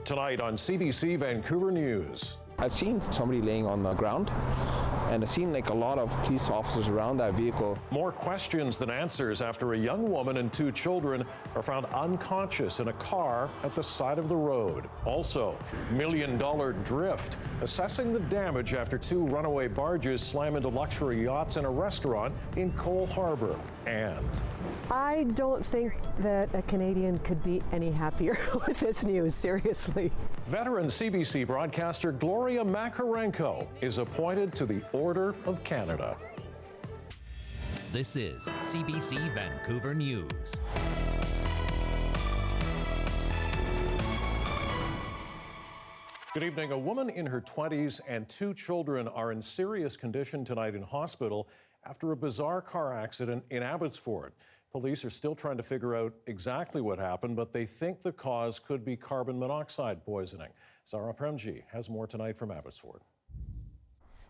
Tonight on CBC Vancouver News. I've seen somebody laying on the ground, and I've seen like a lot of police officers around that vehicle. More questions than answers after a young woman and two children are found unconscious in a car at the side of the road. Also, $1 million drift, assessing the damage after two runaway barges slam into luxury yachts in a restaurant in Cole Harbour. And I don't think that a Canadian could be any happier with this news, seriously. Veteran CBC broadcaster Gloria Makarenko is appointed to the Order of Canada. This is CBC Vancouver News. Good evening. A woman in her 20s and two children are in serious condition tonight in hospital after a bizarre car accident in Abbotsford. Police are still trying to figure out exactly what happened, but they think the cause could be carbon monoxide poisoning. Zara Premji has more tonight from Abbotsford.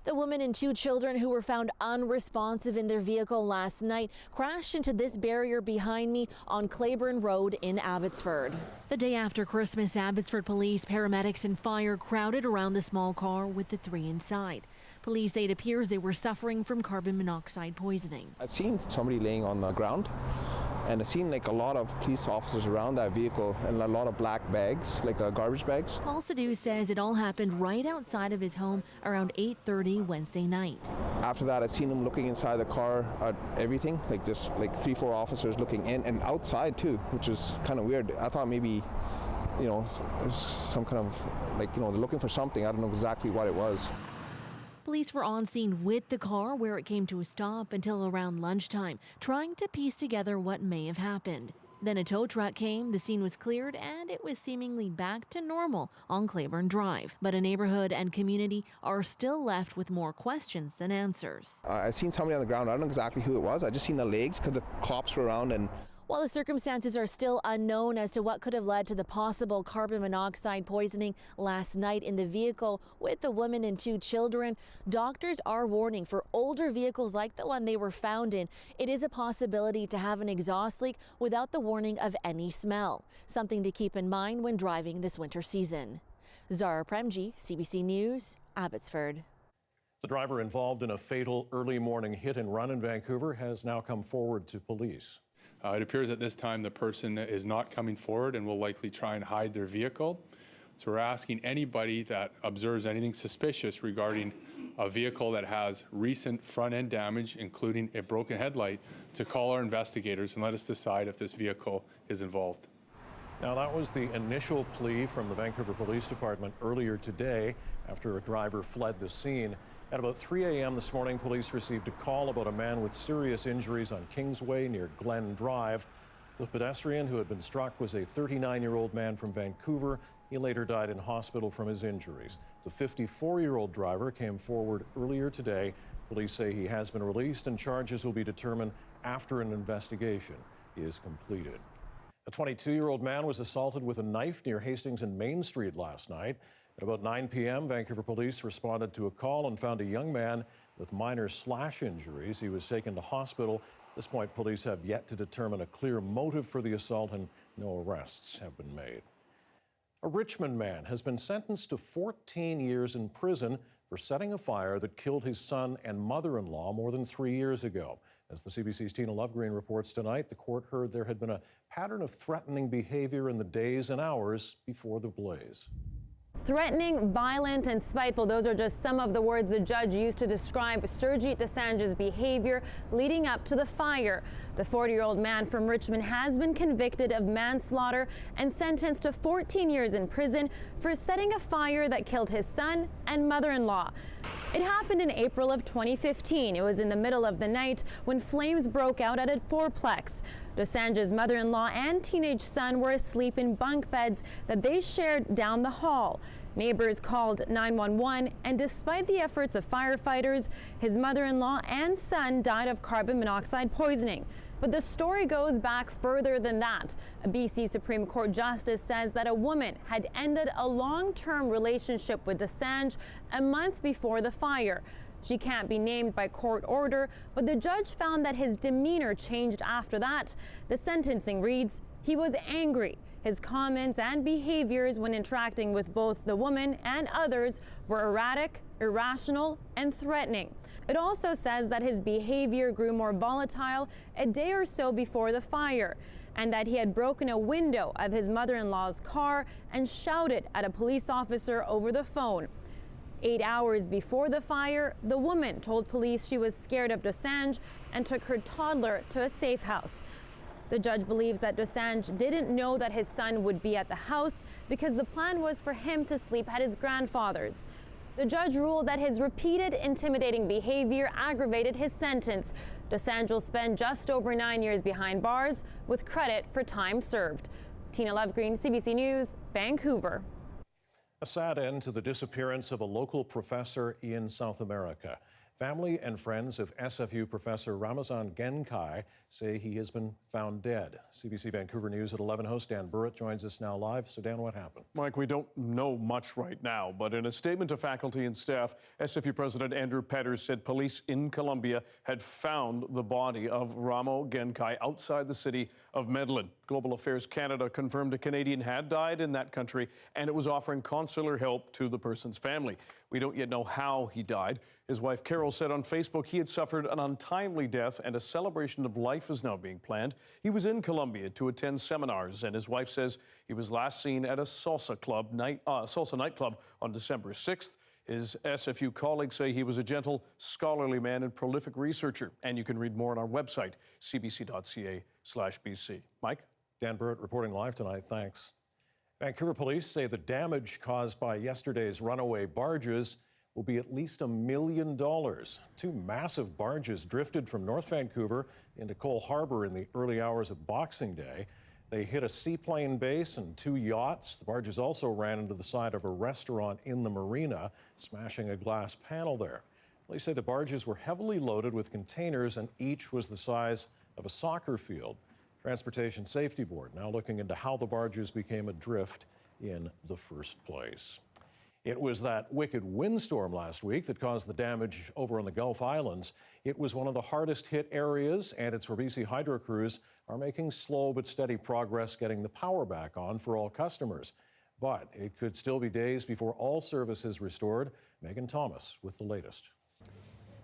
The woman and two children who were found unresponsive in their vehicle last night crashed into this barrier behind me on Claiborne Road in Abbotsford. The day after Christmas, Abbotsford police, paramedics and fire crowded around the small car with the three inside. Police say it appears they were suffering from carbon monoxide poisoning. I've seen somebody laying on the ground, and I've seen like a lot of police officers around that vehicle and a lot of black bags, like garbage bags. Paul Sadu says it all happened right outside of his home around 8:30 Wednesday night. After that, I've seen them looking inside the car at everything, like just like 3-4 officers looking in and outside too, which is kind of weird. I thought maybe, you know, some kind of like, you know, they're looking for something. I don't know exactly what it was. Police were on scene with the car where it came to a stop until around lunchtime, trying to piece together what may have happened. Then a tow truck came, the scene was cleared, and it was seemingly back to normal on Claiborne Drive. But a neighborhood and community are still left with more questions than answers. I've seen somebody on the ground. I don't know exactly who it was. I just seen the legs because the cops were around. And while the circumstances are still unknown as to what could have led to the possible carbon monoxide poisoning last night in the vehicle with the woman and two children, doctors are warning for older vehicles like the one they were found in, it is a possibility to have an exhaust leak without the warning of any smell. Something to keep in mind when driving this winter season. Zara Premji, CBC News, Abbotsford. The driver involved in a fatal early morning hit and run in Vancouver has now come forward to police. It appears at this time the person is not coming forward and will likely try and hide their vehicle. So we're asking anybody that observes anything suspicious regarding a vehicle that has recent front end damage, including a broken headlight, to call our investigators and let us decide if this vehicle is involved. Now, that was the initial plea from the Vancouver Police Department earlier today after a driver fled the scene. At about 3 a.m. this morning, police received a call about a man with serious injuries on Kingsway near Glen Drive. The pedestrian who had been struck was a 39-year-old man from Vancouver. He later died in hospital from his injuries. The 54-year-old driver came forward earlier today. Police say he has been released and charges will be determined after an investigation is completed. A 22-year-old man was assaulted with a knife near Hastings and Main Street last night. At about 9 p.m., Vancouver police responded to a call and found a young man with minor slash injuries. He was taken to hospital. At this point, police have yet to determine a clear motive for the assault, and no arrests have been made. A Richmond man has been sentenced to 14 years in prison for setting a fire that killed his son and mother-in-law more than 3 years ago. As the CBC's Tina Lovegreen reports tonight, the court heard there had been a pattern of threatening behavior in the days and hours before the blaze. Threatening, violent, and spiteful. Those are just some of the words the judge used to describe Sergeant Desange's behavior leading up to the fire. The 40-year-old man from Richmond has been convicted of manslaughter and sentenced to 14 years in prison for setting a fire that killed his son and mother-in-law. It happened in April of 2015. It was in the middle of the night when flames broke out at a fourplex. Desange's mother-in-law and teenage son were asleep in bunk beds that they shared down the hall. Neighbors called 911, and despite the efforts of firefighters, his mother-in-law and son died of carbon monoxide poisoning. But the story goes back further than that. A BC Supreme Court justice says that a woman had ended a long-term relationship with Desange a month before the fire. She can't be named by court order, but the judge found that his demeanor changed after that. The sentencing reads, He was angry. His comments and behaviors when interacting with both the woman and others were erratic, irrational, and threatening. It also says that his behavior grew more volatile a day or so before the fire, and that he had broken a window of his mother-in-law's car and shouted at a police officer over the phone. 8 hours before the fire, the woman told police she was scared of Dosanjh and took her toddler to a safe house. The judge believes that Dosanjh didn't know that his son would be at the house because the plan was for him to sleep at his grandfather's. The judge ruled that his repeated intimidating behavior aggravated his sentence. Dosanjh will spend just over 9 years behind bars with credit for time served. Tina Lovegreen, CBC News, Vancouver. A sad end to the disappearance of a local professor in South America. Family and friends of SFU professor Ramazan Genkai say he has been found dead. CBC Vancouver News at 11 host Dan Burrett joins us now live. So Dan, what happened? Mike, we don't know much right now, but in a statement to faculty and staff, SFU President Andrew Petters said police in Colombia had found the body of Ramo Genkai outside the city of Medellin. Global Affairs Canada confirmed a Canadian had died in that country, and it was offering consular help to the person's family. We don't yet know how he died. His wife Carol said on Facebook he had suffered an untimely death and a celebration of life is now being planned. He was in Colombia to attend seminars, and his wife says he was last seen at a salsa nightclub on December 6th. His SFU colleagues say he was a gentle, scholarly man and prolific researcher. And you can read more on our website, cbc.ca/BC. Mike? Dan Burrett reporting live tonight. Thanks. Vancouver police say the damage caused by yesterday's runaway barges will be at least $1 million. Two massive barges drifted from North Vancouver into Cole Harbour in the early hours of Boxing Day. They hit a seaplane base and two yachts. The barges also ran into the side of a restaurant in the marina, smashing a glass panel there. Police say the barges were heavily loaded with containers and each was the size of a soccer field. Transportation Safety Board now looking into how the barges became adrift in the first place. It was that wicked windstorm last week that caused the damage over on the Gulf Islands. It was one of the hardest hit areas, and it's where BC Hydro crews are making slow but steady progress getting the power back on for all customers. But it could still be days before all service is restored. Megan Thomas with the latest.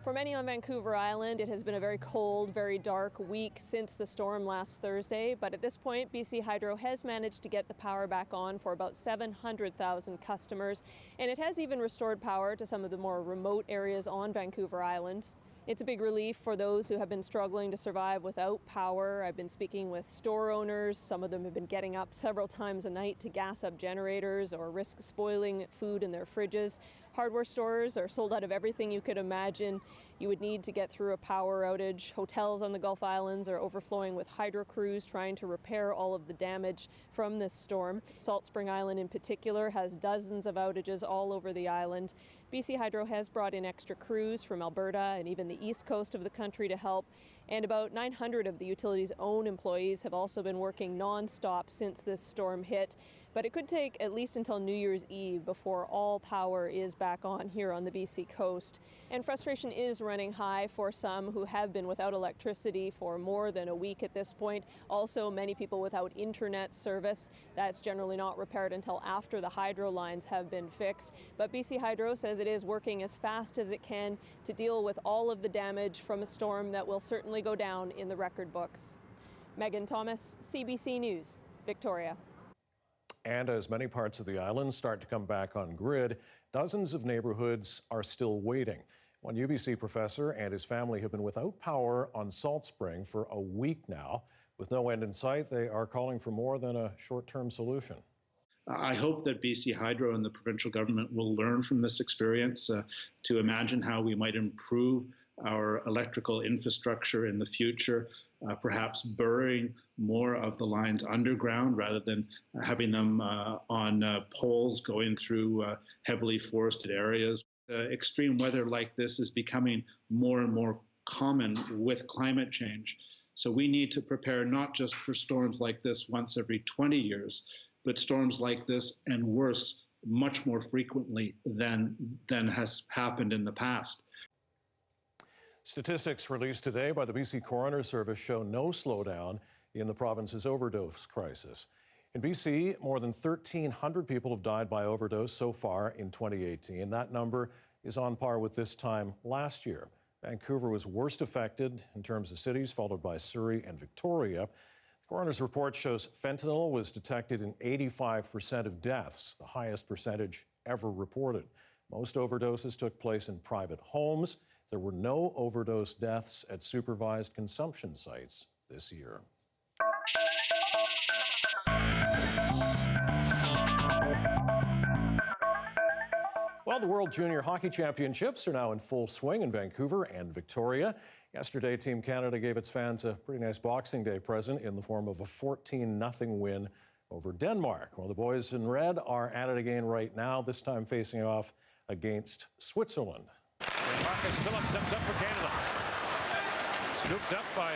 For many on Vancouver Island, it has been a very cold, very dark week since the storm last Thursday. But at this point, BC Hydro has managed to get the power back on for about 700,000 customers. And it has even restored power to some of the more remote areas on Vancouver Island. It's a big relief for those who have been struggling to survive without power. I've been speaking with store owners. Some of them have been getting up several times a night to gas up generators or risk spoiling food in their fridges. Hardware stores are sold out of everything you could imagine you would need to get through a power outage. Hotels on the Gulf Islands are overflowing with hydro crews trying to repair all of the damage from this storm. Salt Spring Island in particular has dozens of outages all over the island. BC Hydro has brought in extra crews from Alberta and even the east coast of the country to help. And about 900 of the utility's own employees have also been working non-stop since this storm hit. But it could take at least until New Year's Eve before all power is back on here on the BC coast. And frustration is running high for some who have been without electricity for more than a week at this point. Also, many people without internet service. That's generally not repaired until after the hydro lines have been fixed. But BC Hydro says it is working as fast as it can to deal with all of the damage from a storm that will certainly go down in the record books. Megan Thomas, CBC News, Victoria. And as many parts of the island start to come back on grid, dozens of neighborhoods are still waiting. One UBC professor and his family have been without power on Salt Spring for a week now. With no end in sight, they are calling for more than a short-term solution. I hope that BC Hydro and the provincial government will learn from this experience to imagine how we might improve our electrical infrastructure in the future, perhaps burying more of the lines underground rather than having them on poles going through heavily forested areas. Extreme weather like this is becoming more and more common with climate change. So we need to prepare not just for storms like this once every 20 years, but storms like this and worse much more frequently than has happened in the past. Statistics released today by the BC Coroner Service show no slowdown in the province's overdose crisis. In BC, more than 1,300 people have died by overdose so far in 2018. That number is on par with this time last year. Vancouver was worst affected in terms of cities, followed by Surrey and Victoria. The coroner's report shows fentanyl was detected in 85% of deaths, the highest percentage ever reported. Most overdoses took place in private homes. There were no overdose deaths at supervised consumption sites this year. Well, the World Junior Hockey Championships are now in full swing in Vancouver and Victoria. Yesterday, Team Canada gave its fans a pretty nice Boxing Day present in the form of a 14-0 win over Denmark. Well, the boys in red are at it again right now, this time facing off against Switzerland. And Marcus Phillips steps up for Canada. Scooped up by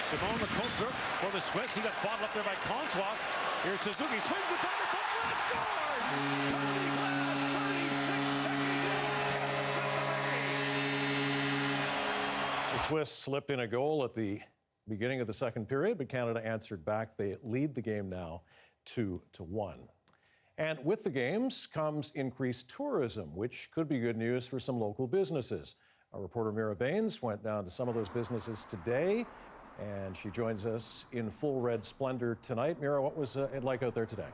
Simon Lecoultre for the Swiss. He got bottled up there by Comtois. Here's Suzuki, swings it back to front, and scores! Tony Glass, 36 seconds in. Canada's got the lead. The Swiss slipped in a goal at the beginning of the second period, but Canada answered back. They lead the game now 2-1. And with the games comes increased tourism, which could be good news for some local businesses. Our reporter Mira Baines went down to some of those businesses today, and she joins us in full red splendor tonight. Mira, what was it like out there today?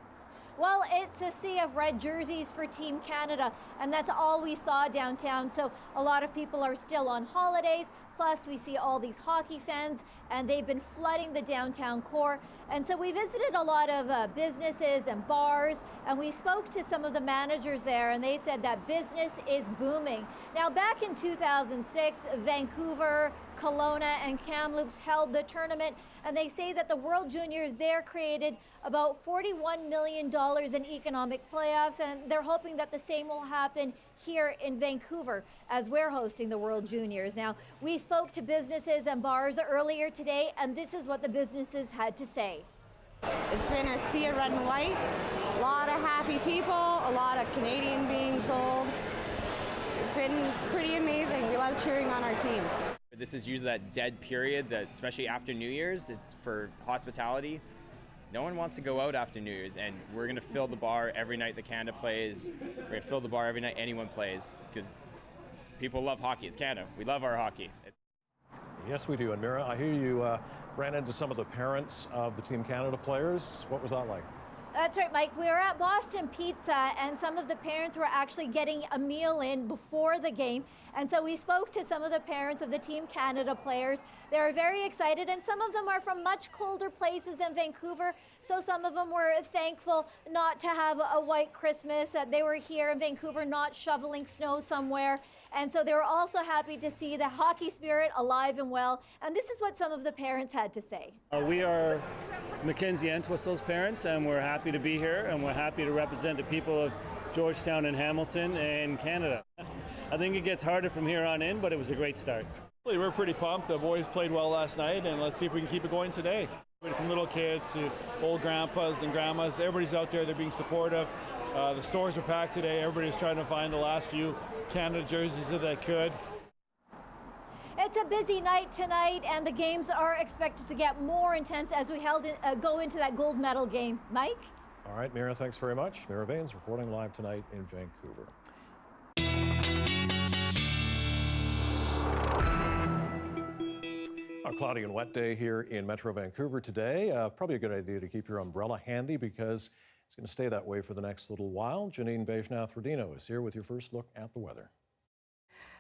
Well, it's a sea of red jerseys for Team Canada, and that's all we saw downtown. So a lot of people are still on holidays. Plus, we see all these hockey fans, and they've been flooding the downtown core. And so we visited a lot of businesses and bars, and we spoke to some of the managers there, and they said that business is booming. Now, back in 2006, Vancouver, Kelowna, and Kamloops held the tournament, and they say that the World Juniors there created about $41 million in economic playoffs, and they're hoping that the same will happen here in Vancouver as we're hosting the World Juniors. Now, we spoke to businesses and bars earlier today, and this is what the businesses had to say. It's been a sea of red and white, a lot of happy people, a lot of Canadian being sold. It's been pretty amazing. We love cheering on our team. This is usually that dead period, that especially after New Year's for hospitality. No one wants to go out after New Year's, and we're going to fill the bar every night that Canada plays. We're going to fill the bar every night anyone plays, because people love hockey. It's Canada. We love our hockey. Yes, we do. And Mira, I hear you ran into some of the parents of the Team Canada players. What was that like? That's right, Mike. We were at Boston Pizza, and some of the parents were actually getting a meal in before the game. And so we spoke to some of the parents of the Team Canada players. They were very excited, and some of them are from much colder places than Vancouver. So some of them were thankful not to have a white Christmas. They were here in Vancouver, not shoveling snow somewhere. And so they were also happy to see the hockey spirit alive and well. And this is what some of the parents had to say. We are Mackenzie Entwistle's parents, and we're happy to be here, and we're happy to represent the people of Georgetown and Hamilton and Canada. I think it gets harder from here on in, but it was a great start. We're pretty pumped. The boys played well last night, and let's see if we can keep it going today. From little kids to old grandpas and grandmas, everybody's out there. They're being supportive. The stores are packed today. Everybody's trying to find the last few Canada jerseys that they could. It's a busy night tonight, and the games are expected to get more intense as we go into that gold medal game. Mike? All right, Mira, thanks very much. Mira Baines reporting live tonight in Vancouver. A cloudy and wet day here in Metro Vancouver today. Probably a good idea to keep your umbrella handy because it's going to stay that way for the next little while. Janine Bejnath-Rodino is here with your first look at the weather.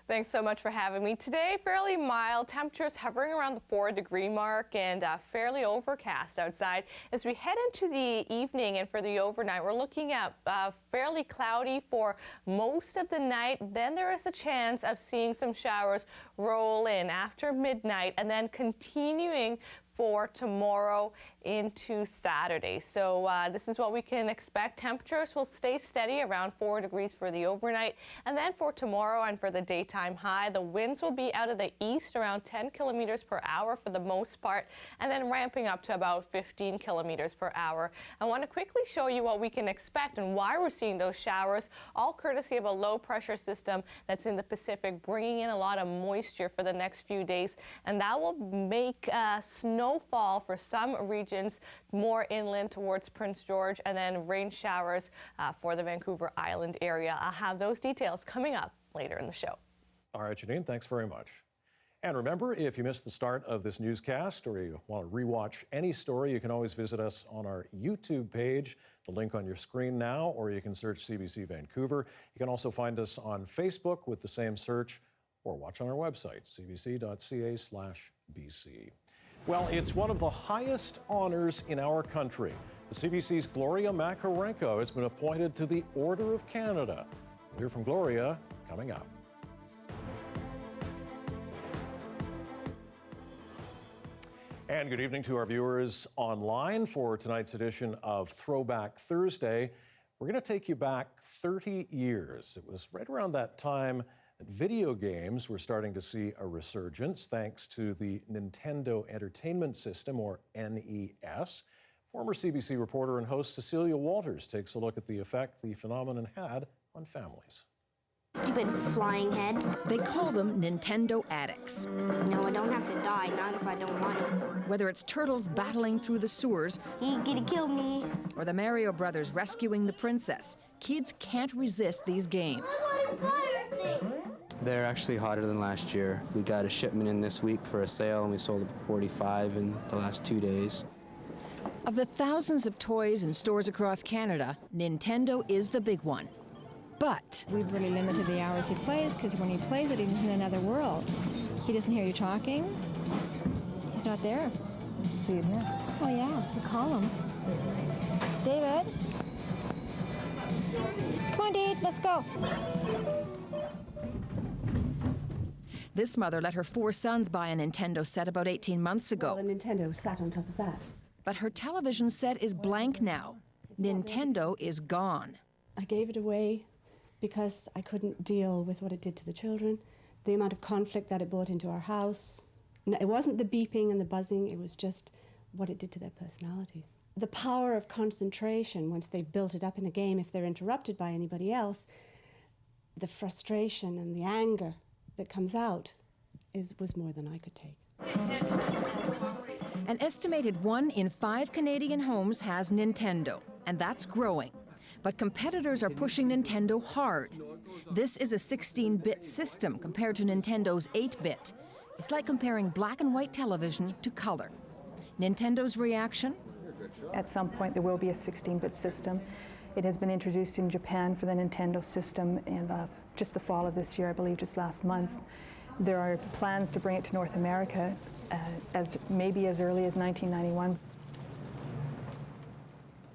Thanks so much for having me. Today, fairly mild, temperatures hovering around the 4-degree mark and fairly overcast outside. As we head into the evening and for the overnight, we're looking at fairly cloudy for most of the night. Then there is a chance of seeing some showers roll in after midnight and then continuing for tomorrow into Saturday. So this is what we can expect. Temperatures will stay steady around 4 degrees for the overnight. And then for tomorrow and for the daytime high, the winds will be out of the east around 10 kilometers per hour for the most part, and then ramping up to about 15 kilometers per hour. I want to quickly show you what we can expect and why we're seeing those showers, all courtesy of a low pressure system that's in the Pacific, bringing in a lot of moisture for the next few days. And that will make snow snowfall for some regions more inland towards Prince George, and then rain showers for the Vancouver Island area. I'll have those details coming up later in the show. All right, Janine, thanks very much. And remember, if you missed the start of this newscast or you want to rewatch any story, you can always visit us on our YouTube page, the link on your screen now, or you can search CBC Vancouver. You can also find us on Facebook with the same search, or watch on our website, cbc.ca/BC. Well, it's one of the highest honors in our country. The CBC's Gloria Makarenko has been appointed to the Order of Canada. We'll hear from Gloria coming up. And good evening to our viewers online for tonight's edition of Throwback Thursday. We're going to take you back 30 years. It was right around that time that video games were starting to see a resurgence thanks to the Nintendo Entertainment System, or NES. Former CBC reporter and host Cecilia Walters takes a look at the effect the phenomenon had on families. Stupid flying head. They call them Nintendo addicts. No, I don't have to die, not if I don't want to. Whether it's turtles battling through the sewers, He gonna kill me. or the Mario Brothers rescuing the princess, kids can't resist these games. They're actually hotter than last year. We got a shipment in this week for a sale, and we sold it for 45 in the last 2 days. Of the thousands of toys in stores across Canada, Nintendo is the big one. But we've really limited the hours he plays, because when he plays it, he's in another world. He doesn't hear you talking. He's not there. See him here? Oh yeah, we call him. David. Come on, Dade, let's go. this mother let her 4 sons buy a Nintendo set about 18 months ago. Well, the Nintendo sat on top of that. But her television set is blank now. Nintendo is gone. I gave it away because I couldn't deal with what it did to the children, the amount of conflict that it brought into our house. It wasn't the beeping and the buzzing, it was just what it did to their personalities. The power of concentration, once they've built it up in a game, if they're interrupted by anybody else, the frustration and the anger that comes out was more than I could take. An estimated 1 in 5 Canadian homes has Nintendo, and that's growing. But competitors are pushing Nintendo hard. This is a 16-bit system compared to Nintendo's 8-bit. It's like comparing black and white television to color. Nintendo's reaction? At some point there will be a 16-bit system. It has been introduced in Japan for the Nintendo system in just the fall of this year, I believe just last month. There are plans to bring it to North America maybe as early as 1991.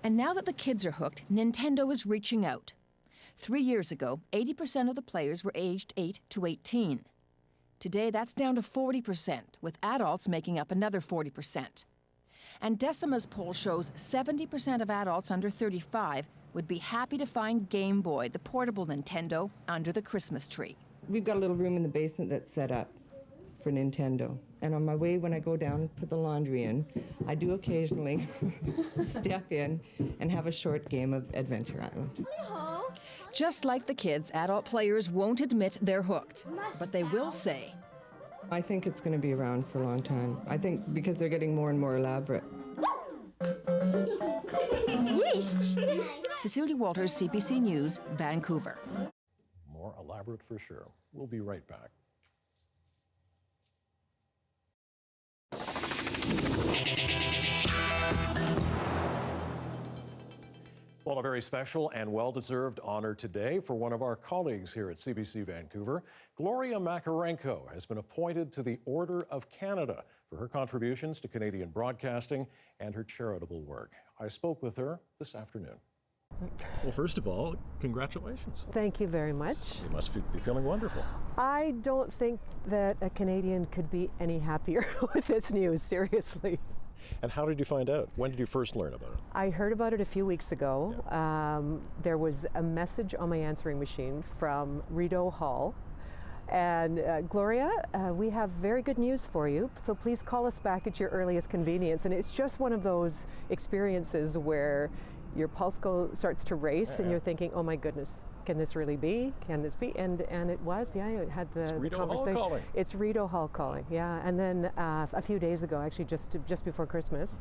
And now that the kids are hooked, Nintendo is reaching out. 3 years ago, 80% of the players were aged 8 to 18. Today, that's down to 40%, with adults making up another 40%. And Decima's poll shows 70% of adults under 35 would be happy to find Game Boy, the portable Nintendo, under the Christmas tree. We've got a little room in the basement that's set up for Nintendo. And on my way, when I go down and put the laundry in, I do occasionally step in and have a short game of Adventure Island. Just like the kids, adult players won't admit they're hooked, but they will say, I think it's going to be around for a long time. I think because they're getting more and more elaborate. Cecilia Walters, CBC News, Vancouver. More elaborate for sure. We'll be right back. Well, a very special and well-deserved honor today for one of our colleagues here at CBC Vancouver. Gloria Makarenko has been appointed to the Order of Canada for her contributions to Canadian broadcasting and her charitable work. I spoke with her this afternoon. Well, first of all, congratulations. Thank you very much. You must be feeling wonderful. I don't think that a Canadian could be any happier with this news, seriously. And how did you find out? When did you first learn about it? I heard about it a few weeks ago. Yeah. There was a message on my answering machine from Rideau Hall. And Gloria, we have very good news for you, so please call us back at your earliest convenience. And it's just one of those experiences where your pulse starts to race and you're thinking, oh my goodness, can this really be? Can this be? And it was, yeah, it had the Rideau Hall conversation. calling. It's Rideau Hall calling, yeah. And then a few days ago, actually just before Christmas,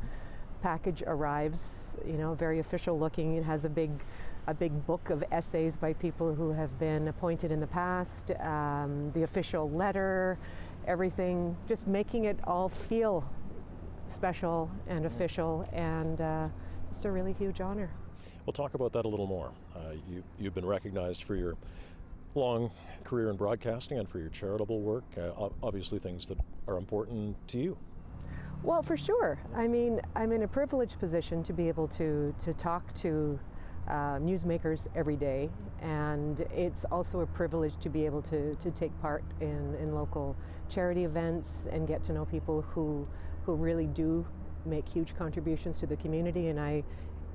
package arrives, you know, very official looking. It has a big book of essays by people who have been appointed in the past, the official letter, everything, just making it all feel special and official, and just a really huge honor. We'll talk about that a little more. You've been recognized for your long career in broadcasting and for your charitable work, obviously things that are important to you. Well, for sure. I mean, I'm in a privileged position to be able to talk to newsmakers every day, and it's also a privilege to be able to take part in local charity events and get to know people who really do make huge contributions to the community, and I,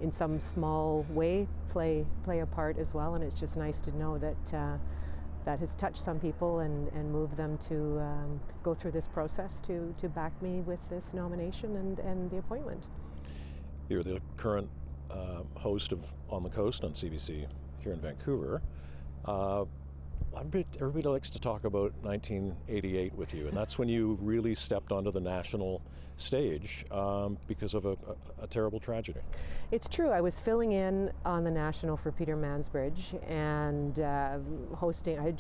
in some small way, play a part as well. And it's just nice to know that that has touched some people and moved them to go through this process to back me with this nomination and the appointment. You're the current host of On the Coast on CBC here in Vancouver. Everybody likes to talk about 1988 with you, and that's when you really stepped onto the national stage because of a terrible tragedy. It's true. I was filling in on the National for Peter Mansbridge and hosting. I had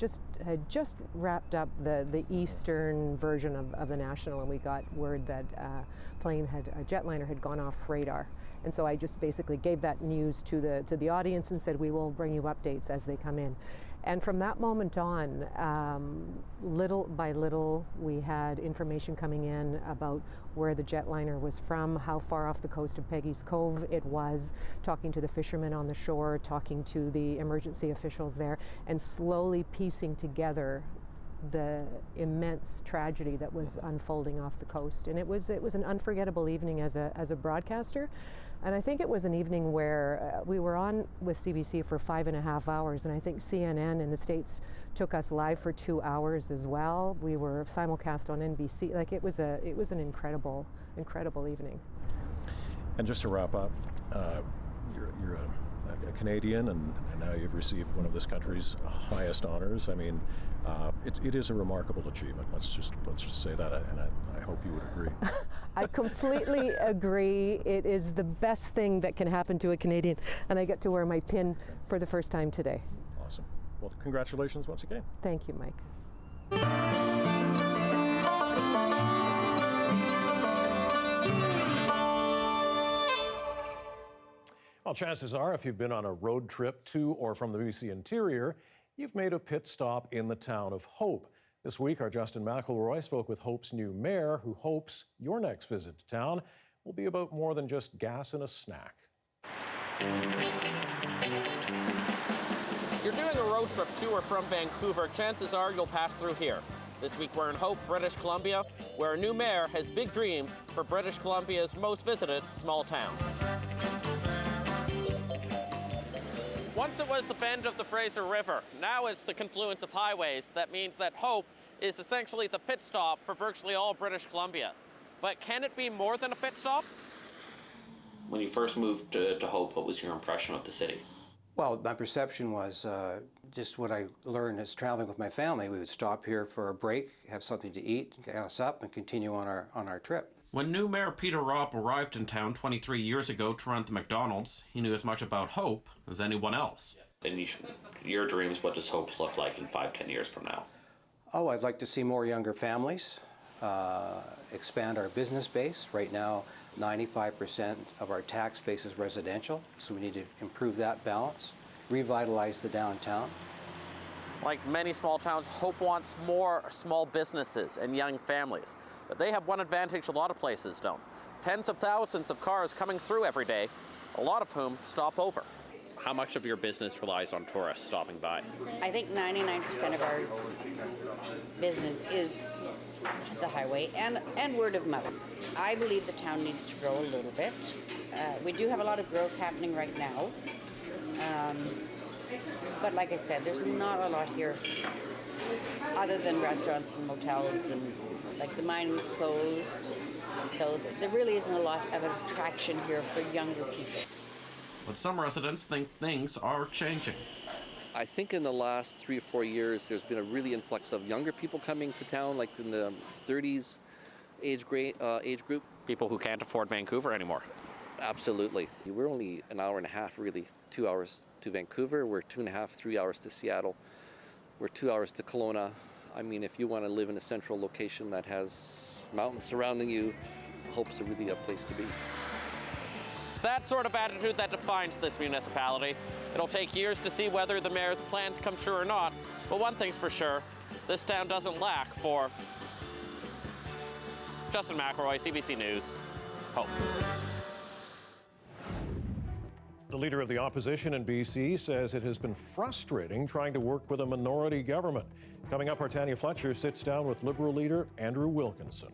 just wrapped up the eastern version of the National, and we got word that a jetliner had gone off radar. And so I just basically gave that news to the audience and said, we will bring you updates as they come in. And from that moment on, little by little, we had information coming in about where the jetliner was from, how far off the coast of Peggy's Cove it was, talking to the fishermen on the shore, talking to the emergency officials there, and slowly piecing together the immense tragedy that was unfolding off the coast. And it was an unforgettable evening as a broadcaster. And I think it was an evening where we were on with CBC for 5.5 hours, and I think CNN in the States took us live for 2 hours as well. We were simulcast on NBC. Like, it was an incredible evening. And just to wrap up, you're a Canadian, and now you've received one of this country's highest honors. I mean, it is a remarkable achievement. Let's just say that, and I hope you would agree. I completely agree. It is the best thing that can happen to a Canadian, and I get to wear my pin for the first time today. Awesome. Well, congratulations once again. Thank you, Mike. Well, chances are, if you've been on a road trip to or from the BC interior, you've made a pit stop in the town of Hope. This week, our Justin McElroy spoke with Hope's new mayor, who hopes your next visit to town will be about more than just gas and a snack. You're doing a road trip to or from Vancouver, chances are you'll pass through here. This week we're in Hope, British Columbia, where a new mayor has big dreams for British Columbia's most visited small town. Once it was the bend of the Fraser River, now it's the confluence of highways. That means that Hope is essentially the pit stop for virtually all British Columbia. But can it be more than a pit stop? When you first moved to Hope, what was your impression of the city? Well, my perception was just what I learned as traveling with my family. We would stop here for a break, have something to eat, get us up, and continue on our trip. When new Mayor Peter Robb arrived in town 23 years ago to run the McDonald's, he knew as much about Hope as anyone else. In your dreams, what does Hope look like in 5-10 years from now? Oh, I'd like to see more younger families, expand our business base. Right now, 95% of our tax base is residential, so we need to improve that balance, revitalize the downtown. Like many small towns, Hope wants more small businesses and young families. But they have one advantage a lot of places don't. Tens of thousands of cars coming through every day, a lot of whom stop over. How much of your business relies on tourists stopping by? I think 99% of our business is the highway and word of mouth. I believe the town needs to grow a little bit. We do have a lot of growth happening right now. But like I said, there's not a lot here other than restaurants and motels, and like the mining's closed. So there really isn't a lot of attraction here for younger people. But some residents think things are changing. I think in the last 3 or 4 years, there's been a really influx of younger people coming to town, like in the 30s age group. People who can't afford Vancouver anymore. Absolutely. We're only an hour and a half, really, 2 hours to Vancouver. We're 2.5, 3 hours to Seattle. We're 2 hours to Kelowna. I mean, if you want to live in a central location that has mountains surrounding you, Hope's really a place to be. It's that sort of attitude that defines this municipality. It'll take years to see whether the mayor's plans come true or not, but one thing's for sure, this town doesn't lack for Justin McElroy, CBC News, Hope. The leader of the opposition in BC says it has been frustrating trying to work with a minority government. Coming up, our Tanya Fletcher sits down with Liberal leader Andrew Wilkinson.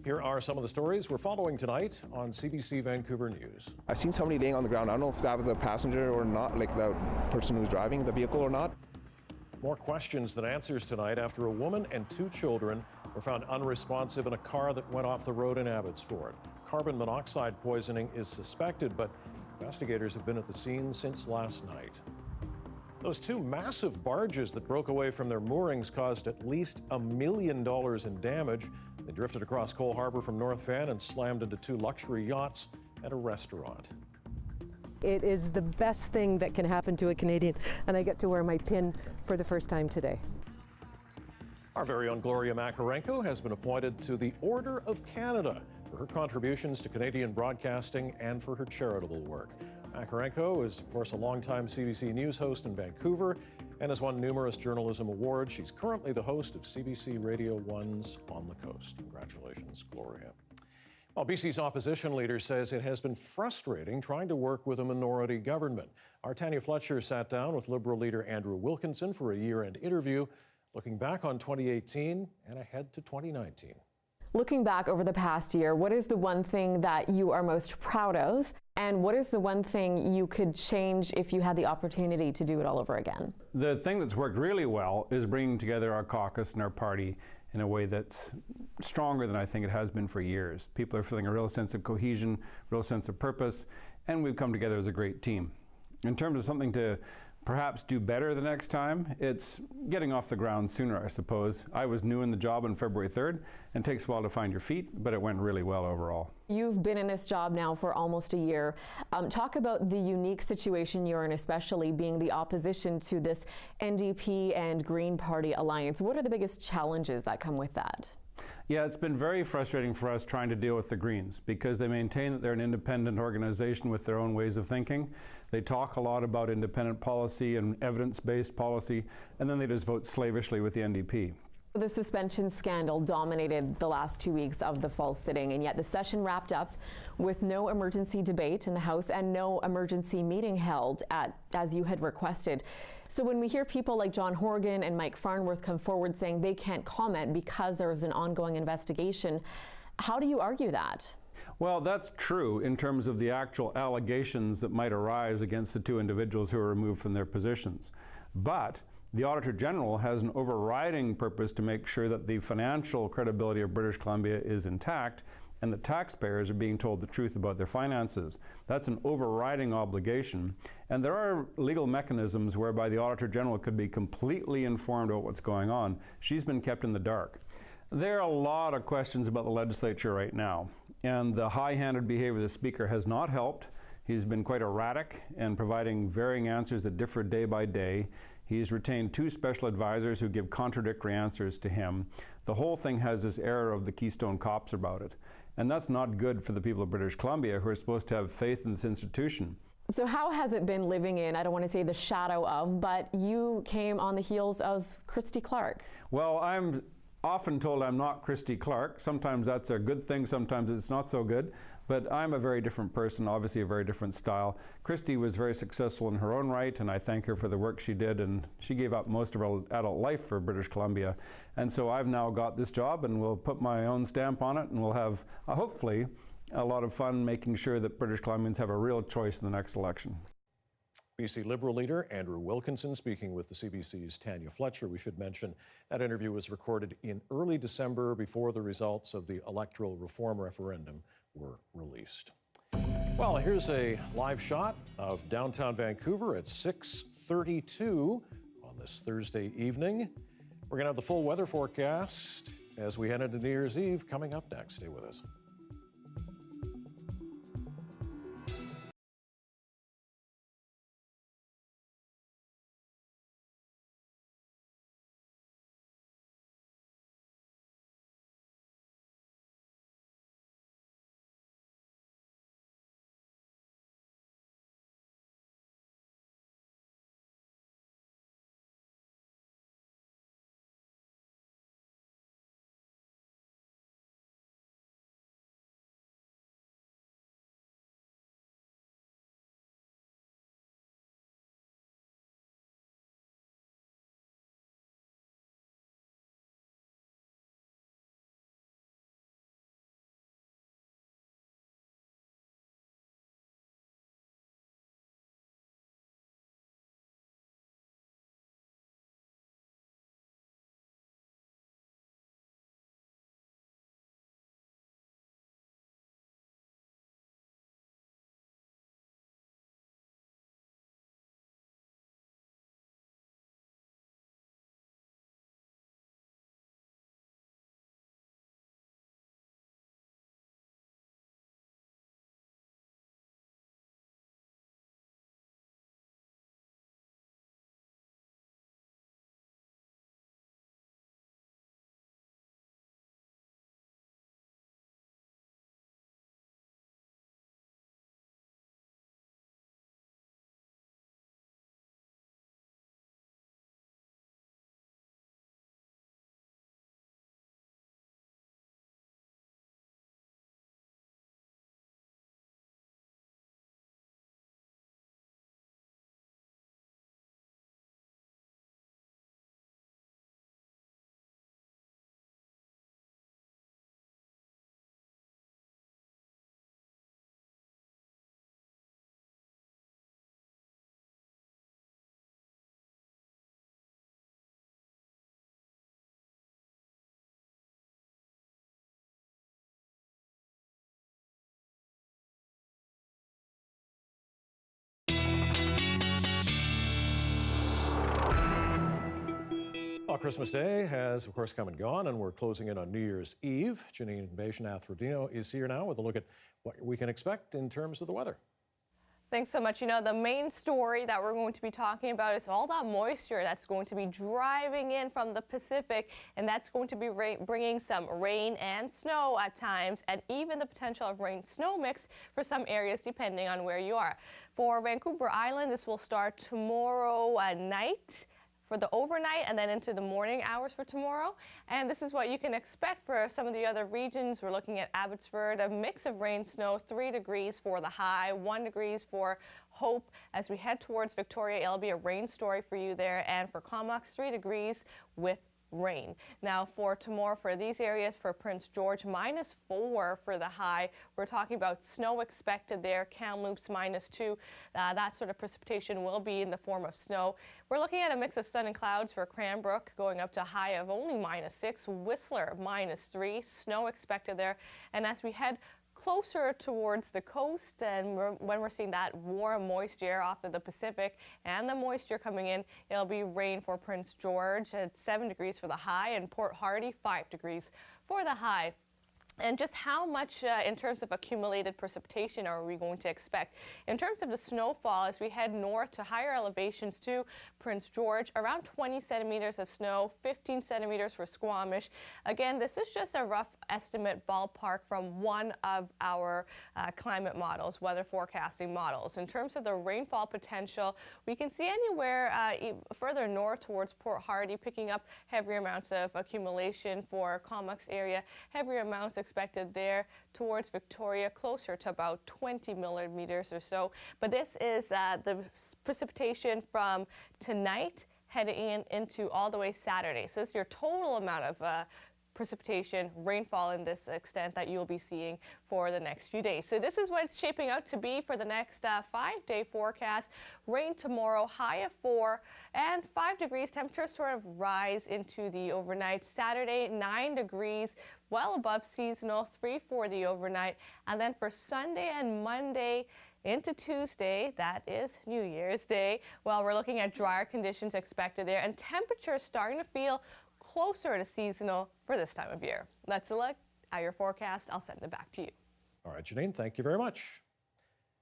Here are some of the stories we're following tonight on CBC Vancouver News. I've seen somebody laying on the ground. I don't know if that was a passenger or not, like the person who's driving the vehicle or not. More questions than answers tonight after a woman and 2 children were found unresponsive in a car that went off the road in Abbotsford. Carbon monoxide poisoning is suspected, but investigators have been at the scene since last night. Those 2 massive barges that broke away from their moorings caused at least $1 million in damage. They drifted across Cole Harbour from North Van and slammed into 2 luxury yachts and a restaurant. It is the best thing that can happen to a Canadian, and I get to wear my pin for the first time today. Our very own Gloria Makarenko has been appointed to the Order of Canada for her contributions to Canadian broadcasting and for her charitable work. Makarenko is, of course, a longtime CBC News host in Vancouver and has won numerous journalism awards. She's currently the host of CBC Radio 1's On the Coast. Congratulations, Gloria. Well, BC's opposition leader says it has been frustrating trying to work with a minority government. Our Tanya Fletcher sat down with Liberal leader Andrew Wilkinson for a year-end interview, looking back on 2018 and ahead to 2019. Looking back over the past year, what is the one thing that you are most proud of? And what is the one thing you could change if you had the opportunity to do it all over again? The thing that's worked really well is bringing together our caucus and our party in a way that's stronger than I think it has been for years. People are feeling a real sense of cohesion, real sense of purpose, and we've come together as a great team. In terms of something to perhaps do better the next time, it's getting off the ground sooner, I suppose. I was new in the job on February 3rd, and it takes a while to find your feet, but it went really well overall. You've been in this job now for almost a year. Talk about the unique situation you're in, especially being the opposition to this NDP and Green Party alliance. What are the biggest challenges that come with that? Yeah, it's been very frustrating for us trying to deal with the Greens because they maintain that they're an independent organization with their own ways of thinking. They talk a lot about independent policy and evidence-based policy, and then they just vote slavishly with the NDP. The suspension scandal dominated the last 2 weeks of the fall sitting, and yet the session wrapped up with no emergency debate in the House and no emergency meeting held as you had requested. So when we hear people like John Horgan and Mike Farnworth come forward saying they can't comment because there is an ongoing investigation, how do you argue that? Well, that's true in terms of the actual allegations that might arise against the two individuals who are removed from their positions. But the Auditor General has an overriding purpose to make sure that the financial credibility of British Columbia is intact and that taxpayers are being told the truth about their finances. That's an overriding obligation. And there are legal mechanisms whereby the Auditor General could be completely informed about what's going on. She's been kept in the dark. There are a lot of questions about the legislature right now, and the high-handed behavior of the Speaker has not helped. He's been quite erratic and providing varying answers that differ day by day. He's retained 2 special advisors who give contradictory answers to him. The whole thing has this air of the Keystone Cops about it. And that's not good for the people of British Columbia who are supposed to have faith in this institution. So how has it been living in, I don't want to say the shadow of, but you came on the heels of Christy Clark? Well, I'm often told I'm not Christy Clark. Sometimes that's a good thing, sometimes it's not so good. But I'm a very different person, obviously a very different style. Christy was very successful in her own right, and I thank her for the work she did, and she gave up most of her adult life for British Columbia. And so I've now got this job, and we'll put my own stamp on it, and we'll have, hopefully, a lot of fun making sure that British Columbians have a real choice in the next election. BC Liberal leader Andrew Wilkinson speaking with the CBC's Tanya Fletcher. We should mention that interview was recorded in early December before the results of the electoral reform referendum were released. Well, here's a live shot of downtown Vancouver at 6:32 on this Thursday evening. We're going to have the full weather forecast as we head into New Year's Eve coming up next. Stay with us. Christmas Day has, of course, come and gone, and we're closing in on New Year's Eve. Janine Bashanath-Rodino is here now with a look at what we can expect in terms of the weather. Thanks so much. You know, the main story that we're going to be talking about is all that moisture that's going to be driving in from the Pacific, and that's going to be bringing some rain and snow at times, and even the potential of rain-snow mix for some areas depending on where you are. For Vancouver Island, this will start tomorrow night for the overnight and then into the morning hours for tomorrow. And this is what you can expect for some of the other regions. We're looking at Abbotsford, a mix of rain, snow, 3 degrees for the high, 1 degrees for Hope. As we head towards Victoria, it'll be a rain story for you there. And for Comox, 3 degrees with rain. Now for tomorrow, for these areas, for Prince George, -4 for the high. We're talking about snow expected there. Kamloops -2. That sort of precipitation will be in the form of snow. We're looking at a mix of sun and clouds for Cranbrook, going up to a high of only -6. Whistler -3. Snow expected there. And as we head closer towards the coast, and when we're seeing that warm moisture off of the Pacific and the moisture coming in, it'll be rain for Prince George at 7 degrees for the high, and Port Hardy 5 degrees for the high. And just how much in terms of accumulated precipitation are we going to expect? In terms of the snowfall, as we head north to higher elevations to Prince George, around 20 centimeters of snow, 15 centimeters for Squamish. Again, this is just a rough estimate ballpark from one of our climate models, weather forecasting models. In terms of the rainfall potential, we can see anywhere further north towards Port Hardy picking up heavier amounts of accumulation. For Comox area, heavier amounts expected there. Towards Victoria, closer to about 20 millimeters or so. But this is the precipitation from tonight heading into all the way Saturday. So this is your total amount of precipitation, rainfall in this extent that you'll be seeing for the next few days. So this is what it's shaping out to be for the next 5-day forecast. Rain tomorrow, high of 4 and 5 degrees. Temperatures sort of rise into the overnight. Saturday, 9 degrees, well above seasonal, 3 for the overnight. And then for Sunday and Monday into Tuesday, that is New Year's Day, well, we're looking at drier conditions expected there, and temperatures starting to feel closer to seasonal for this time of year. That's a look at your forecast. I'll send it back to you. All right, Janine, thank you very much.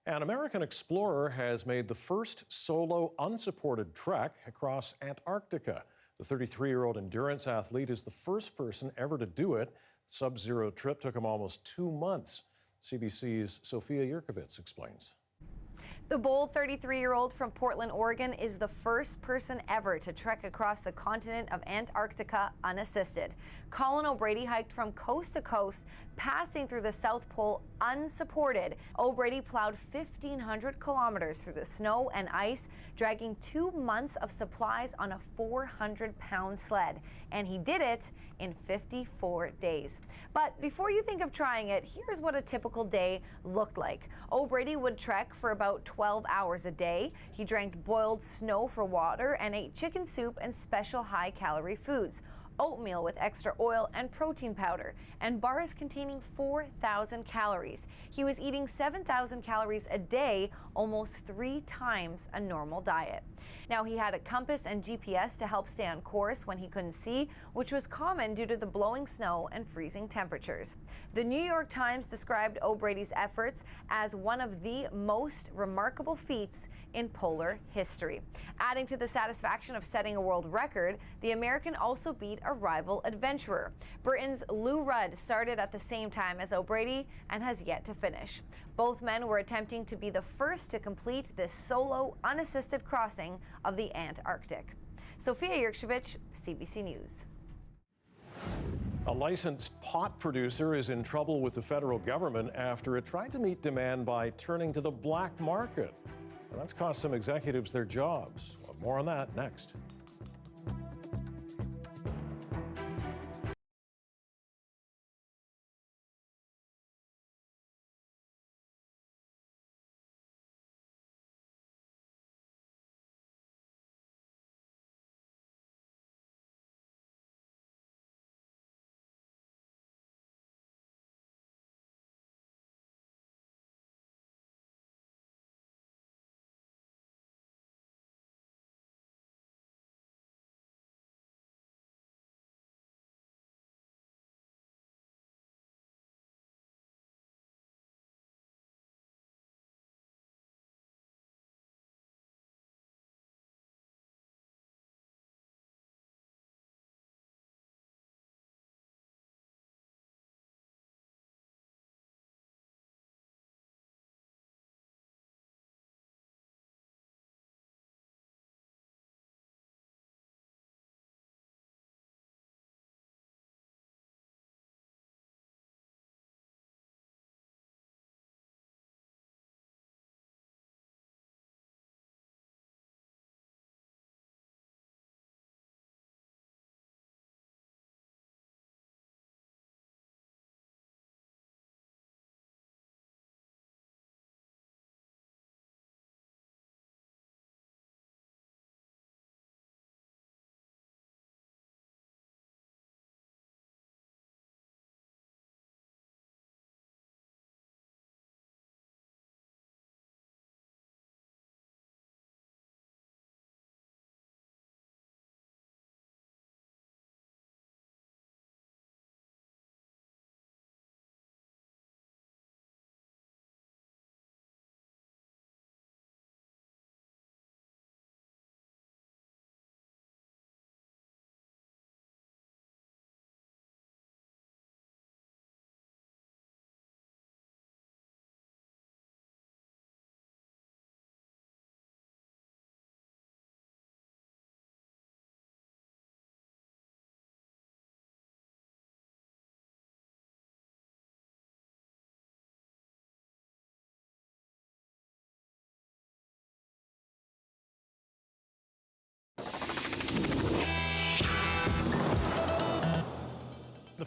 An American explorer has made the first solo unsupported trek across Antarctica. The 33-year-old endurance athlete is the first person ever to do it. The sub-zero trip took him almost 2 months. CBC's Sophia Yurkovitz explains. The bold 33-year-old from Portland, Oregon is the first person ever to trek across the continent of Antarctica unassisted. Colin O'Brady hiked from coast to coast, passing through the South Pole unsupported. O'Brady plowed 1,500 kilometers through the snow and ice, dragging 2 months of supplies on a 400-pound sled. And he did it in 54 days. But before you think of trying it, here's what a typical day looked like. O'Brady would trek for about 12 hours a day. He drank boiled snow for water and ate chicken soup and special high-calorie foods. Oatmeal with extra oil and protein powder, and bars containing 4,000 calories. He was eating 7,000 calories a day, almost 3 times a normal diet. Now, he had a compass and GPS to help stay on course when he couldn't see, which was common due to the blowing snow and freezing temperatures. The New York Times described O'Brady's efforts as one of the most remarkable feats in polar history. Adding to the satisfaction of setting a world record, the American also beat a rival adventurer. Britain's Lou Rudd started at the same time as O'Brady and has yet to finish. Both men were attempting to be the first to complete this solo, unassisted crossing of the Antarctic. Sophia Yurkovitz, CBC News. A licensed pot producer is in trouble with the federal government after it tried to meet demand by turning to the black market. And that's cost some executives their jobs. Well, more on that next.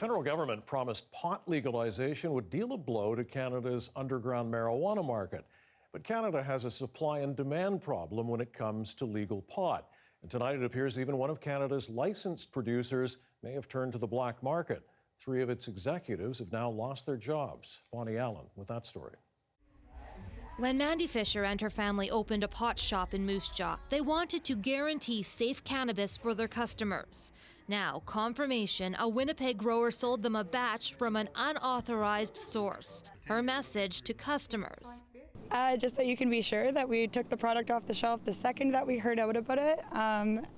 federal government promised pot legalization would deal a blow to Canada's underground marijuana market. But Canada has a supply and demand problem when it comes to legal pot. And tonight it appears even one of Canada's licensed producers may have turned to the black market. 3 of its executives have now lost their jobs. Bonnie Allen with that story. When Mandy Fisher and her family opened a pot shop in Moose Jaw, they wanted to guarantee safe cannabis for their customers. Now, confirmation, a Winnipeg grower sold them a batch from an unauthorized source. Her message to customers. Just that you can be sure that we took the product off the shelf the second that we heard out about it,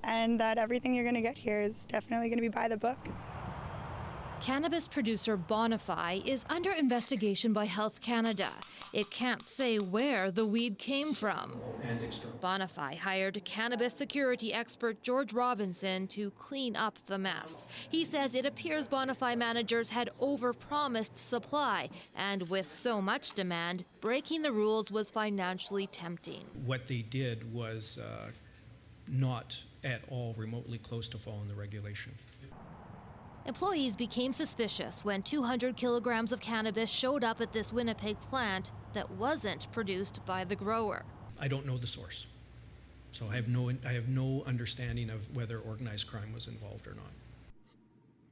and that everything you're going to get here is definitely going to be by the book. Cannabis producer Bonafide is under investigation by Health Canada. It can't say where the weed came from. Bonafide hired cannabis security expert George Robinson to clean up the mess. He says it appears Bonafide managers had overpromised supply, and with so much demand, breaking the rules was financially tempting. What they did was not at all remotely close to following the regulation. Employees became suspicious when 200 kilograms of cannabis showed up at this Winnipeg plant that wasn't produced by the grower. I don't know the source, so I have no understanding of whether organized crime was involved or not.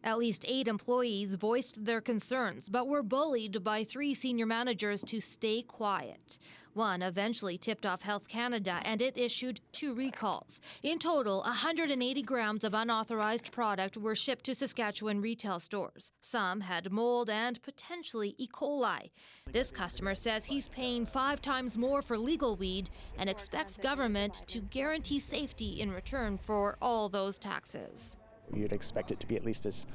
At least 8 employees voiced their concerns, but were bullied by 3 senior managers to stay quiet. One eventually tipped off Health Canada, and it issued 2 recalls. In total, 180 grams of unauthorized product were shipped to Saskatchewan retail stores. Some had mold and potentially E. coli. This customer says he's paying 5 times more for legal weed and expects government to guarantee safety in return for all those taxes. You'd expect it to be at least as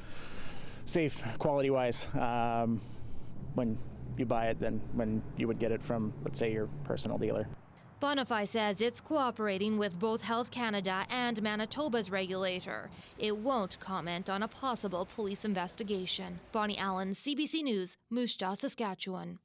safe quality-wise when you buy it than when you would get it from, let's say, your personal dealer. Bonafide says it's cooperating with both Health Canada and Manitoba's regulator. It won't comment on a possible police investigation. Bonnie Allen, CBC News, Moose Jaw, Saskatchewan.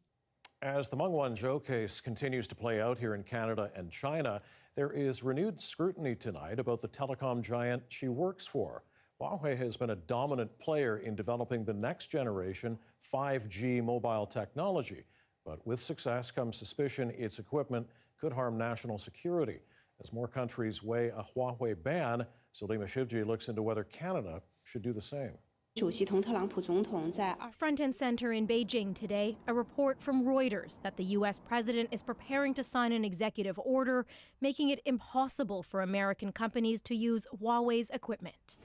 As the Meng Wanzhou case continues to play out here in Canada and China, there is renewed scrutiny tonight about the telecom giant she works for. Huawei has been a dominant player in developing the next generation 5G mobile technology. But with success comes suspicion its equipment could harm national security. As more countries weigh a Huawei ban, Salima Shivji looks into whether Canada should do the same. Front and center in Beijing today, a report from Reuters that the U.S. president is preparing to sign an executive order making it impossible for American companies to use Huawei's equipment.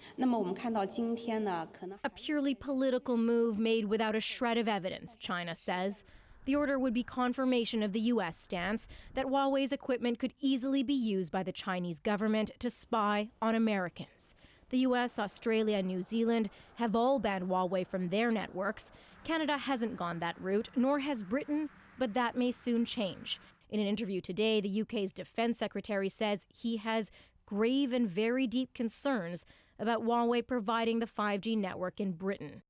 A purely political move made without a shred of evidence, China says. The order would be confirmation of the U.S. stance that Huawei's equipment could easily be used by the Chinese government to spy on Americans. The U.S., Australia, and New Zealand have all banned Huawei from their networks. Canada hasn't gone that route, nor has Britain, but that may soon change. In an interview today, the UK's Defence Secretary says he has grave and very deep concerns about Huawei providing the 5G network in Britain.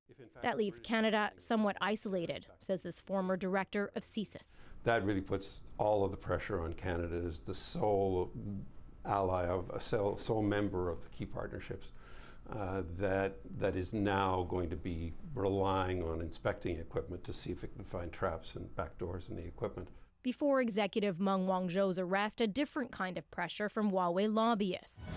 That leaves Canada somewhat isolated, says this former director of CSIS. That really puts all of the pressure on Canada as the sole ally of a sole member of the key partnerships that is now going to be relying on inspecting equipment to see if it can find traps and backdoors in the equipment. Before executive Meng Wanzhou's arrest, a different kind of pressure from Huawei lobbyists.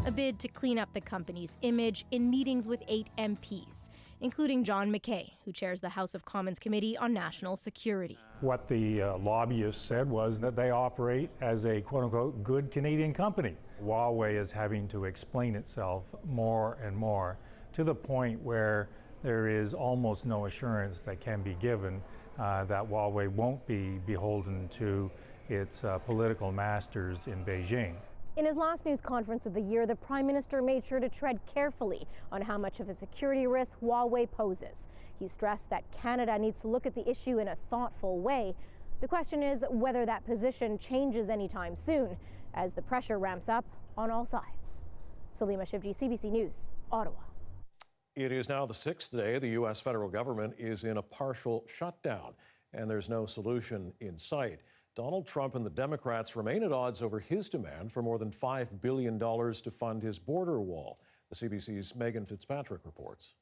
A bid to clean up the company's image in meetings with 8 MPs, including John McKay, who chairs the House of Commons Committee on National Security. What the lobbyists said was that they operate as a quote-unquote good Canadian company. Huawei is having to explain itself more and more to the point where there is almost no assurance that can be given that Huawei won't be beholden to its political masters in Beijing. In his last news conference of the year, the Prime Minister made sure to tread carefully on how much of a security risk Huawei poses. He stressed that Canada needs to look at the issue in a thoughtful way. The question is whether that position changes anytime soon as the pressure ramps up on all sides. Salima Shivji, CBC News, Ottawa. It is now the 6th day the U.S. federal government is in a partial shutdown, and there's no solution in sight. Donald Trump and the Democrats remain at odds over his demand for more than $5 billion to fund his border wall. The CBC's Megan Fitzpatrick reports.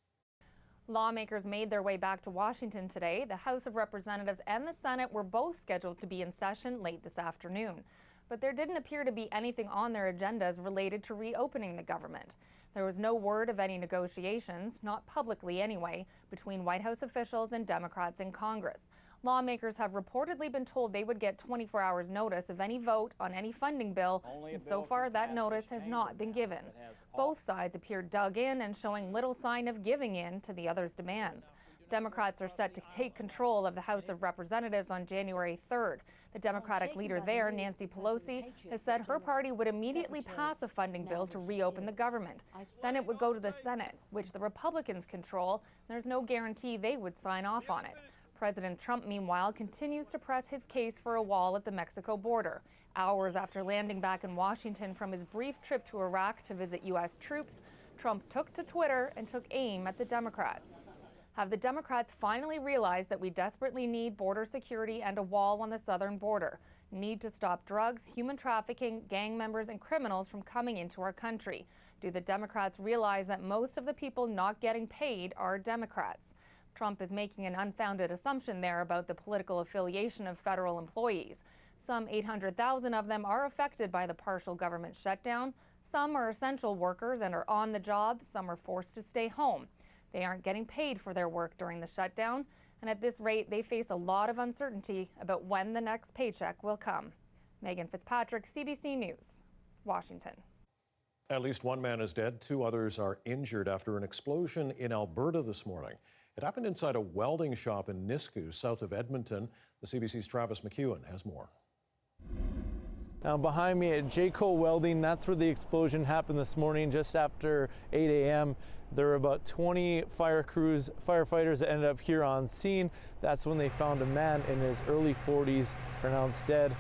Lawmakers made their way back to Washington today. The House of Representatives and the Senate were both scheduled to be in session late this afternoon. But there didn't appear to be anything on their agendas related to reopening the government. There was no word of any negotiations, not publicly anyway, between White House officials and Democrats in Congress. Lawmakers have reportedly been told they would get 24 hours notice of any vote on any funding bill, and so far that notice has not been given. Both sides appear dug in and showing little sign of giving in to the other's demands. Democrats are set to take control of the House of Representatives on January 3rd. The Democratic leader there, Nancy Pelosi, has said her party would immediately pass a funding bill to reopen the government. Then it would go to the Senate, which the Republicans control. There's no guarantee they would sign off on it. President Trump, meanwhile, continues to press his case for a wall at the Mexico border. Hours after landing back in Washington from his brief trip to Iraq to visit U.S. troops, Trump took to Twitter and took aim at the Democrats. Have the Democrats finally realized that we desperately need border security and a wall on the southern border? Need to stop drugs, human trafficking, gang members, and criminals from coming into our country? Do the Democrats realize that most of the people not getting paid are Democrats? Trump is making an unfounded assumption there about the political affiliation of federal employees. Some 800,000 of them are affected by the partial government shutdown. Some are essential workers and are on the job. Some are forced to stay home. They aren't getting paid for their work during the shutdown, and at this rate, they face a lot of uncertainty about when the next paycheck will come. Megan Fitzpatrick, CBC News, Washington. At least one man is dead. 2 others are injured after an explosion in Alberta this morning. It happened inside a welding shop in Nisku, south of Edmonton. The CBC's Travis McEwen has more. Now behind me at Jayco Welding, that's where the explosion happened this morning just after 8 a.m. There were about 20 firefighters that ended up here on scene. That's when they found a man in his early 40s pronounced dead.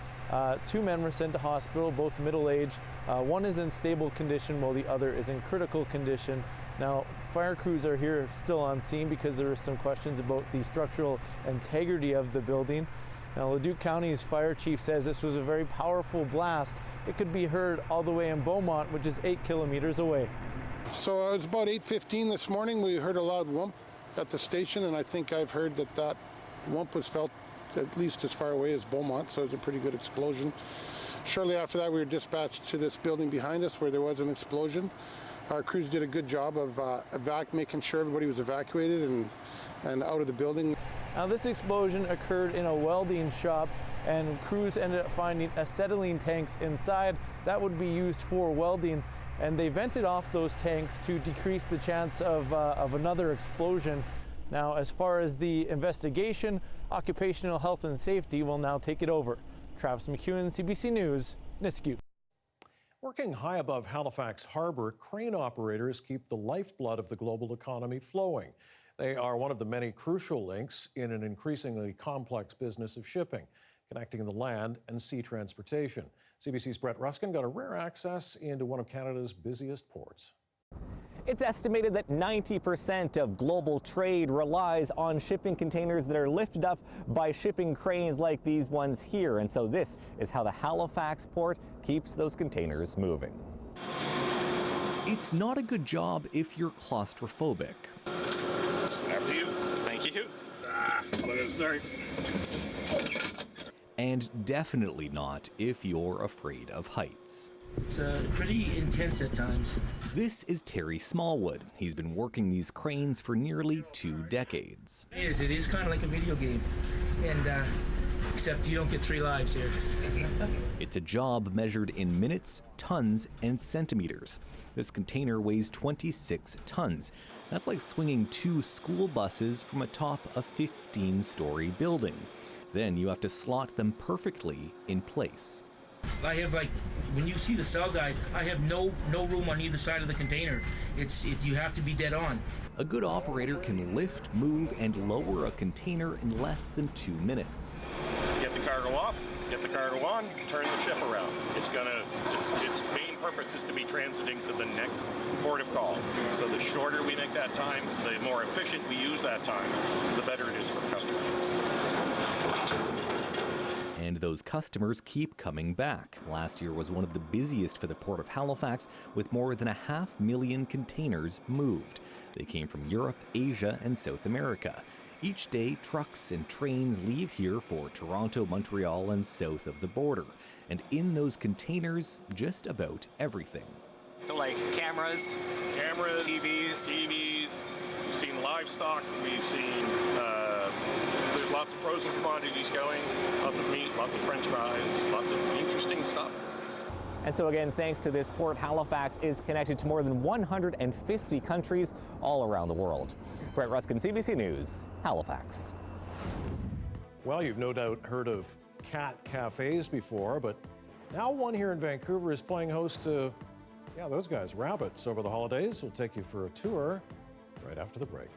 2 men were sent to hospital, both middle-aged. One is in stable condition while the other is in critical condition. Now, fire crews are here still on scene because there are some questions about the structural integrity of the building. Now, Leduc County's fire chief says this was a very powerful blast. It could be heard all the way in Beaumont, which is 8 kilometers away. So it was about 8:15 this morning. We heard a loud whoomp at the station, and I think I've heard that whoomp was felt at least as far away as Beaumont, so it was a pretty good explosion. Shortly after that, we were dispatched to this building behind us where there was an explosion. Our crews did a good job of making sure everybody was evacuated and out of the building. Now, this explosion occurred in a welding shop, and crews ended up finding acetylene tanks inside that would be used for welding, and they vented off those tanks to decrease the chance of another explosion. Now, as far as the investigation, Occupational Health and Safety will now take it over. Travis McEwen, CBC News, Nisku. Working high above Halifax Harbour, crane operators keep the lifeblood of the global economy flowing. They are one of the many crucial links in an increasingly complex business of shipping, connecting the land and sea transportation. CBC's Brett Ruskin got a rare access into one of Canada's busiest ports. It's estimated that 90% of global trade relies on shipping containers that are lifted up by shipping cranes like these ones here. And so this is how the Halifax port keeps those containers moving. It's not a good job if you're claustrophobic. After you. Thank you. Sorry. And definitely not if you're afraid of heights. It's pretty intense at times. This is Terry Smallwood. He's been working these cranes for nearly 2 decades. It is kind of like a video game, and except you don't get 3 lives here. It's a job measured in minutes, tons, and centimeters. This container weighs 26 tons. That's like swinging 2 school buses from atop a 15-story building. Then you have to slot them perfectly in place. I have, like, when you see the cell guide, I have no room on either side of the container. You have to be dead on. A good operator can lift, move, and lower a container in less than 2 minutes. Get the cargo off, get the cargo on, turn the ship around. Its main purpose is to be transiting to the next port of call. So the shorter we make that time, the more efficient we use that time, the better it is for the customer. And those customers keep coming back. Last year was one of the busiest for the Port of Halifax, with more than 500,000 containers moved. They came from Europe, Asia, and South America. Each day, trucks and trains leave here for Toronto, Montreal, and south of the border. And in those containers, just about everything. So like cameras, TVs. We've seen livestock. We've seen, there's lots of frozen commodities going, lots of meat, lots of French fries, lots of interesting stuff. And so again, thanks to this port, Halifax is connected to more than 150 countries all around the world. Brett Ruskin, CBC News, Halifax. Well, you've no doubt heard of cat cafes before, but now one here in Vancouver is playing host to, those guys, rabbits. Over the holidays, we'll take you for a tour right after the break.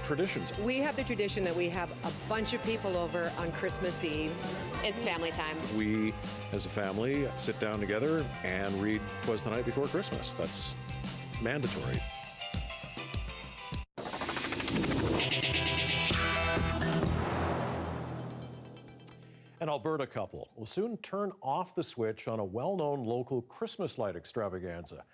Traditions. We have the tradition that we have a bunch of people over on Christmas Eve. It's family time. We, as a family, sit down together and read 'Twas the Night Before Christmas. That's mandatory. An Alberta couple will soon turn off the switch on a well-known local Christmas light extravaganza.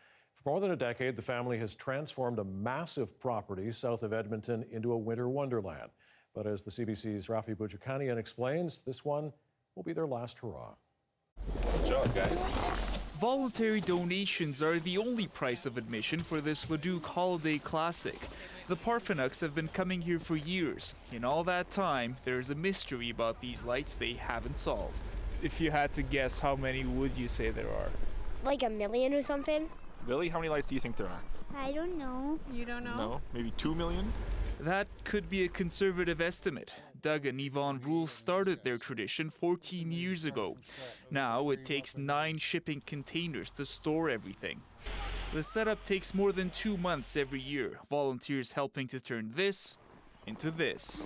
For more than a decade, the family has transformed a massive property south of Edmonton into a winter wonderland. But as the CBC's Rafi Boudjoukhanian explains, this one will be their last hurrah. Good job, guys. Voluntary donations are the only price of admission for this Leduc Holiday Classic. The Parfenucks have been coming here for years. In all that time, there's a mystery about these lights they haven't solved. If you had to guess, how many would you say there are? Like 1 million or something. Really? How many lights do you think there are? I don't know. You don't know? No? Maybe 2 million? That could be a conservative estimate. Doug and Yvonne Rule started their tradition 14 years ago. Now it takes 9 shipping containers to store everything. The setup takes more than 2 months every year, volunteers helping to turn this into this.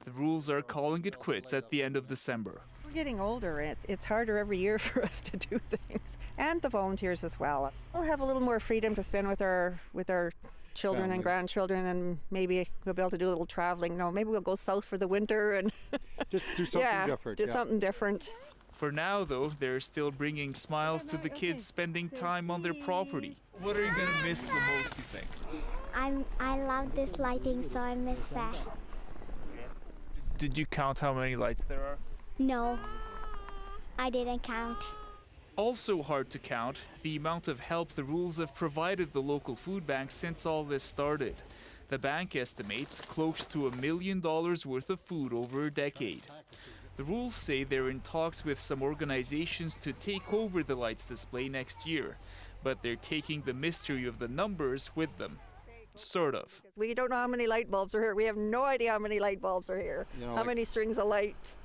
The Rules are calling it quits at the end of December. We're getting older, and it's harder every year for us to do things, and the volunteers as well. We'll have a little more freedom to spend with our children and grandchildren, and maybe we'll be able to do a little traveling. No, maybe we'll go south for the winter and just do something different. Do something different. For now, though, they're still bringing smiles to the kids spending time on their property. What are you going to miss the most, you think? I love this lighting, so I miss that. Did you count how many lights there are? No, I didn't count. Also hard to count, the amount of help the rules have provided the local food bank since all this started. The bank estimates close to $1 million worth of food over a decade. The rules say they're in talks with some organizations to take over the lights display next year, but they're taking the mystery of the numbers with them. Sort of. We don't know how many light bulbs are here. We have no idea how many light bulbs are here. How many strings of lights.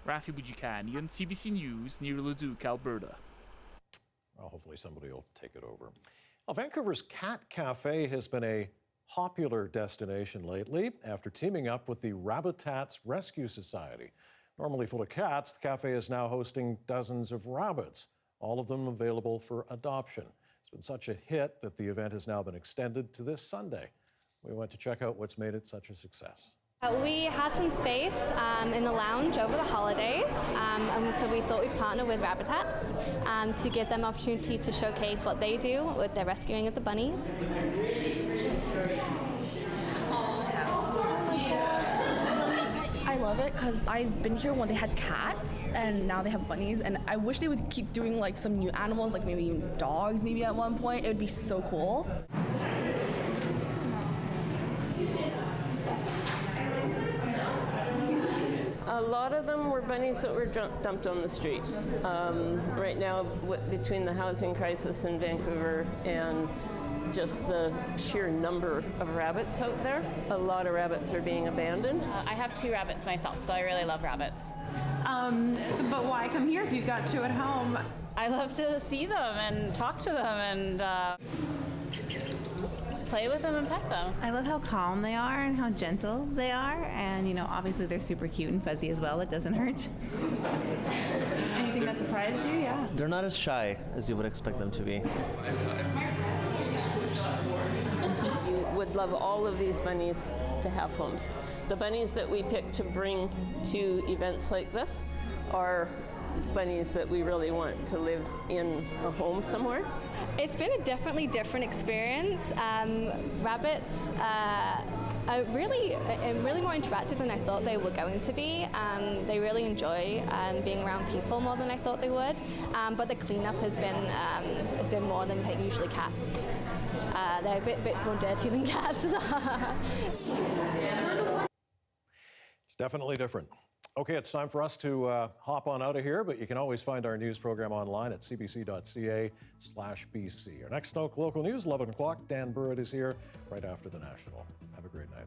Rafi Bujikanian, CBC News, near Leduc, Alberta. Well, hopefully somebody will take it over. Well, Vancouver's Cat Cafe has been a popular destination lately after teaming up with the Rabbitats Rescue Society. Normally full of cats, the cafe is now hosting dozens of rabbits, all of them available for adoption. It's been such a hit that the event has now been extended to this Sunday. We went to check out what's made it such a success. We have some space in the lounge over the holidays, and so we thought we'd partner with Rabbitats to give them opportunity to showcase what they do with their rescuing of the bunnies. I love it because I've been here when they had cats and now they have bunnies, and I wish they would keep doing like some new animals, like maybe even dogs maybe at one point. It would be so cool. A lot of them were bunnies that were dumped on the streets. Right now, between the housing crisis in Vancouver and just the sheer number of rabbits out there, a lot of rabbits are being abandoned. I have 2 rabbits myself, so I really love rabbits. But why come here if you've got 2 at home? I love to see them and talk to them and play with them and pet them. I love how calm they are and how gentle they are, and obviously they're super cute and fuzzy as well. It doesn't hurt. Anything that surprised you? Yeah. They're not as shy as you would expect them to be. You would love all of these bunnies to have homes. The bunnies that we pick to bring to events like this are bunnies that we really want to live in a home somewhere. It's been a definitely different experience. Rabbits are really more interactive than I thought they were going to be. They really enjoy being around people more than I thought they would. But the cleanup has been more than usually cats. They're a bit more dirty than cats. It's definitely different. Okay, it's time for us to hop on out of here, but you can always find our news program online at cbc.ca/BC. Our next local news, 11 o'clock. Dan Burritt is here right after the National. Have a great night.